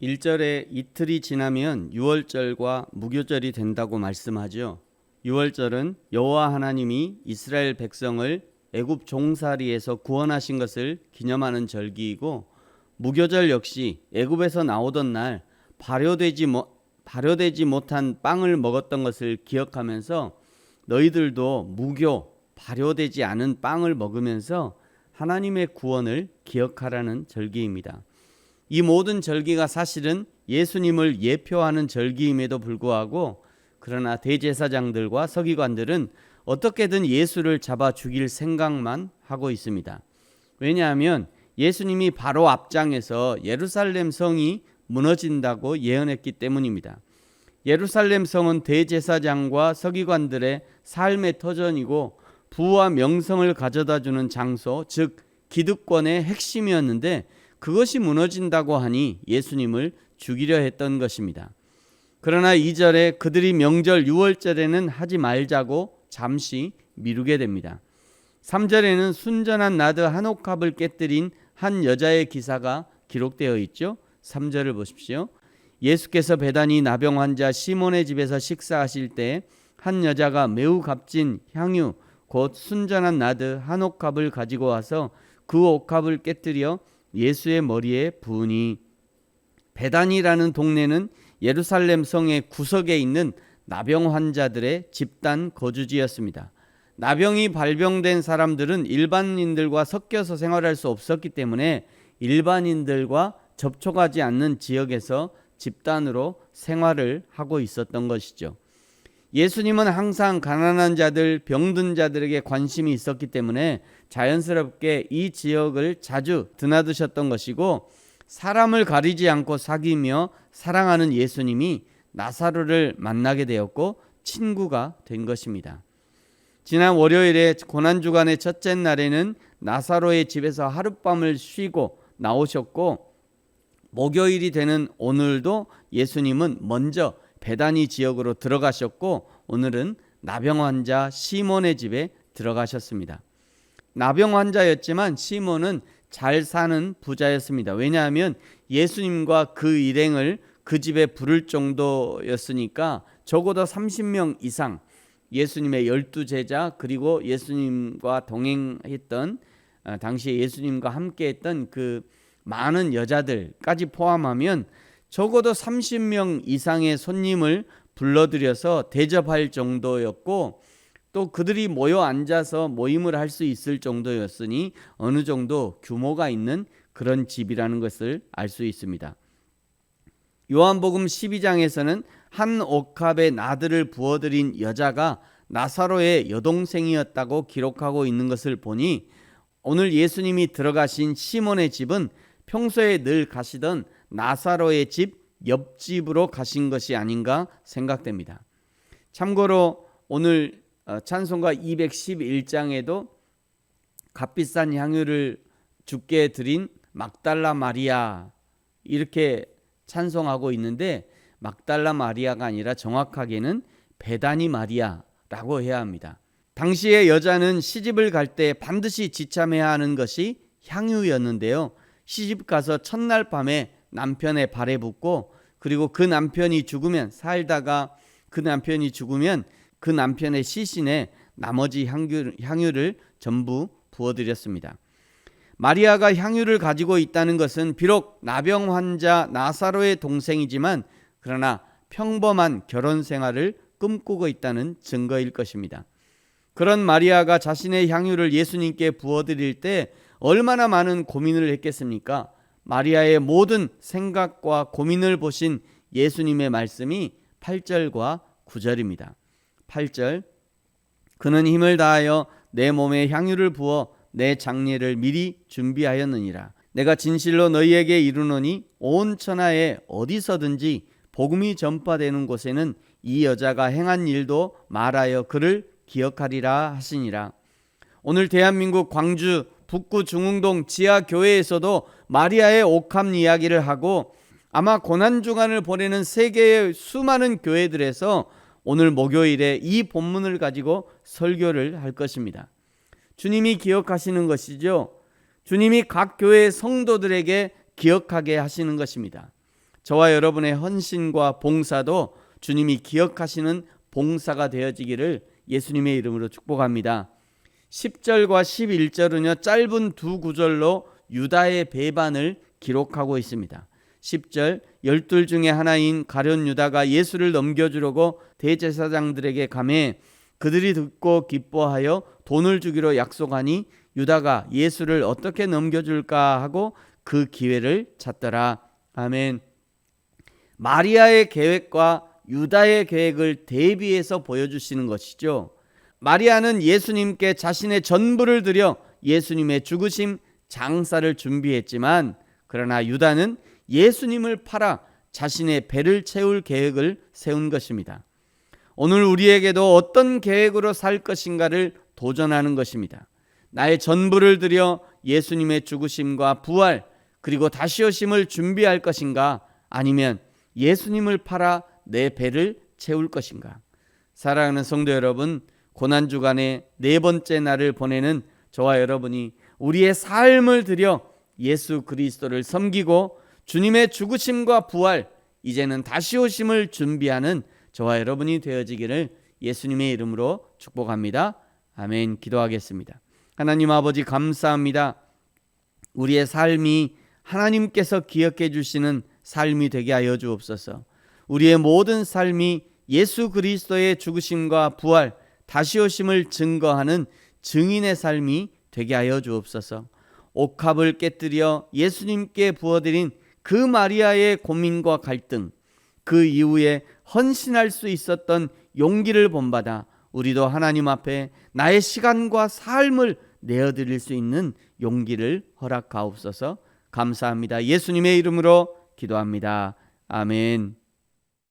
1절에 이틀이 지나면 유월절과 무교절이 된다고 말씀하죠. 유월절은 여호와 하나님이 이스라엘 백성을 애굽 종살이에서 구원하신 것을 기념하는 절기이고, 무교절 역시 애굽에서 나오던 날 발효되지 못한 빵을 먹었던 것을 기억하면서 너희들도 발효되지 않은 빵을 먹으면서 하나님의 구원을 기억하라는 절기입니다. 이 모든 절기가 사실은 예수님을 예표하는 절기임에도 불구하고, 그러나 대제사장들과 서기관들은 어떻게든 예수를 잡아 죽일 생각만 하고 있습니다. 왜냐하면 예수님이 바로 앞장에서 예루살렘 성이 무너진다고 예언했기 때문입니다. 예루살렘 성은 대제사장과 서기관들의 삶의 터전이고 부와 명성을 가져다주는 장소, 즉 기득권의 핵심이었는데, 그것이 무너진다고 하니 예수님을 죽이려 했던 것입니다. 그러나 2절에 그들이 명절 유월절에는 하지 말자고 잠시 미루게 됩니다. 3절에는 순전한 나드 한 옥합을 깨뜨린 한 여자의 기사가 기록되어 있죠. 3절을 보십시오. 예수께서 베다니 나병 환자 시몬의 집에서 식사하실 때 한 여자가 매우 값진 향유 곧 순전한 나드 한 옥합을 가지고 와서 그 옥합을 깨뜨려 예수의 머리에 부으니, 베다니라는 동네는 예루살렘 성의 구석에 있는 나병 환자들의 집단 거주지였습니다. 나병이 발병된 사람들은 일반인들과 섞여서 생활할 수 없었기 때문에 일반인들과 접촉하지 않는 지역에서 집단으로 생활을 하고 있었던 것이죠. 예수님은 항상 가난한 자들, 병든 자들에게 관심이 있었기 때문에 자연스럽게 이 지역을 자주 드나드셨던 것이고, 사람을 가리지 않고 사귀며 사랑하는 예수님이 나사로를 만나게 되었고 친구가 된 것입니다. 지난 월요일에 고난주간의 첫째 날에는 나사로의 집에서 하룻밤을 쉬고 나오셨고, 목요일이 되는 오늘도 예수님은 먼저 베다니 지역으로 들어가셨고, 오늘은 나병 환자 시몬의 집에 들어가셨습니다. 나병 환자였지만 시몬은 잘 사는 부자였습니다. 왜냐하면 예수님과 그 일행을 그 집에 부를 정도였으니까 적어도 30명 이상 예수님의 12제자 그리고 예수님과 동행했던 당시에 예수님과 함께했던 그 많은 여자들까지 포함하면 적어도 30명 이상의 손님을 불러들여서 대접할 정도였고, 또 그들이 모여 앉아서 모임을 할 수 있을 정도였으니 어느 정도 규모가 있는 그런 집이라는 것을 알 수 있습니다. 요한복음 12장에서는 한 옥합에 나드를 부어들인 여자가 나사로의 여동생이었다고 기록하고 있는 것을 보니, 오늘 예수님이 들어가신 시몬의 집은 평소에 늘 가시던 나사로의 집 옆집으로 가신 것이 아닌가 생각됩니다. 참고로 오늘 찬송가 211장에도 값비싼 향유를 주께 드린 막달라 마리아 이렇게 찬송하고 있는데, 막달라 마리아가 아니라 정확하게는 베다니 마리아라고 해야 합니다. 당시의 여자는 시집을 갈 때 반드시 지참해야 하는 것이 향유였는데요. 시집 가서 첫날 밤에 남편의 발에 붓고, 그리고 그 남편이 죽으면 그 남편의 시신에 나머지 향유를 전부 부어드렸습니다. 마리아가 향유를 가지고 있다는 것은 비록 나병 환자 나사로의 동생이지만 그러나 평범한 결혼 생활을 꿈꾸고 있다는 증거일 것입니다. 그런 마리아가 자신의 향유를 예수님께 부어드릴 때 얼마나 많은 고민을 했겠습니까? 마리아의 모든 생각과 고민을 보신 예수님의 말씀이 8절과 9절입니다. 8절, 그는 힘을 다하여 내 몸에 향유를 부어 내 장례를 미리 준비하였느니라. 내가 진실로 너희에게 이르노니 온 천하에 어디서든지 복음이 전파되는 곳에는 이 여자가 행한 일도 말하여 그를 기억하리라 하시니라. 오늘 대한민국 광주 북구 중흥동 지하교회에서도 마리아의 옥합 이야기를 하고, 아마 고난주간을 보내는 세계의 수많은 교회들에서 오늘 목요일에 이 본문을 가지고 설교를 할 것입니다. 주님이 기억하시는 것이죠. 주님이 각 교회 성도들에게 기억하게 하시는 것입니다. 저와 여러분의 헌신과 봉사도 주님이 기억하시는 봉사가 되어지기를 예수님의 이름으로 축복합니다. 10절과 11절은요, 짧은 두 구절로 유다의 배반을 기록하고 있습니다. 10절, 12 중에 하나인 가룟 유다가 예수를 넘겨주려고 대제사장들에게 가매 그들이 듣고 기뻐하여 돈을 주기로 약속하니 유다가 예수를 어떻게 넘겨줄까 하고 그 기회를 찾더라. 아멘. 마리아의 계획과 유다의 계획을 대비해서 보여주시는 것이죠. 마리아는 예수님께 자신의 전부를 드려 예수님의 죽으심 장사를 준비했지만, 그러나 유다는 예수님을 팔아 자신의 배를 채울 계획을 세운 것입니다. 오늘 우리에게도 어떤 계획으로 살 것인가를 도전하는 것입니다. 나의 전부를 들여 예수님의 죽으심과 부활 그리고 다시 오심을 준비할 것인가, 아니면 예수님을 팔아 내 배를 채울 것인가. 사랑하는 성도 여러분, 고난주간의 네 번째 날을 보내는 저와 여러분이 우리의 삶을 들여 예수 그리스도를 섬기고 주님의 죽으심과 부활, 이제는 다시 오심을 준비하는 저와 여러분이 되어지기를 예수님의 이름으로 축복합니다. 아멘. 기도하겠습니다. 하나님 아버지, 감사합니다. 우리의 삶이 하나님께서 기억해 주시는 삶이 되게 하여 주옵소서. 우리의 모든 삶이 예수 그리스도의 죽으심과 부활, 다시 오심을 증거하는 증인의 삶이 되게 하여 주옵소서. 옥합을 깨뜨려 예수님께 부어드린 그 마리아의 고민과 갈등, 그 이후에 헌신할 수 있었던 용기를 본받아 우리도 하나님 앞에 나의 시간과 삶을 내어드릴 수 있는 용기를 허락하옵소서. 감사합니다. 예수님의 이름으로 기도합니다. 아멘.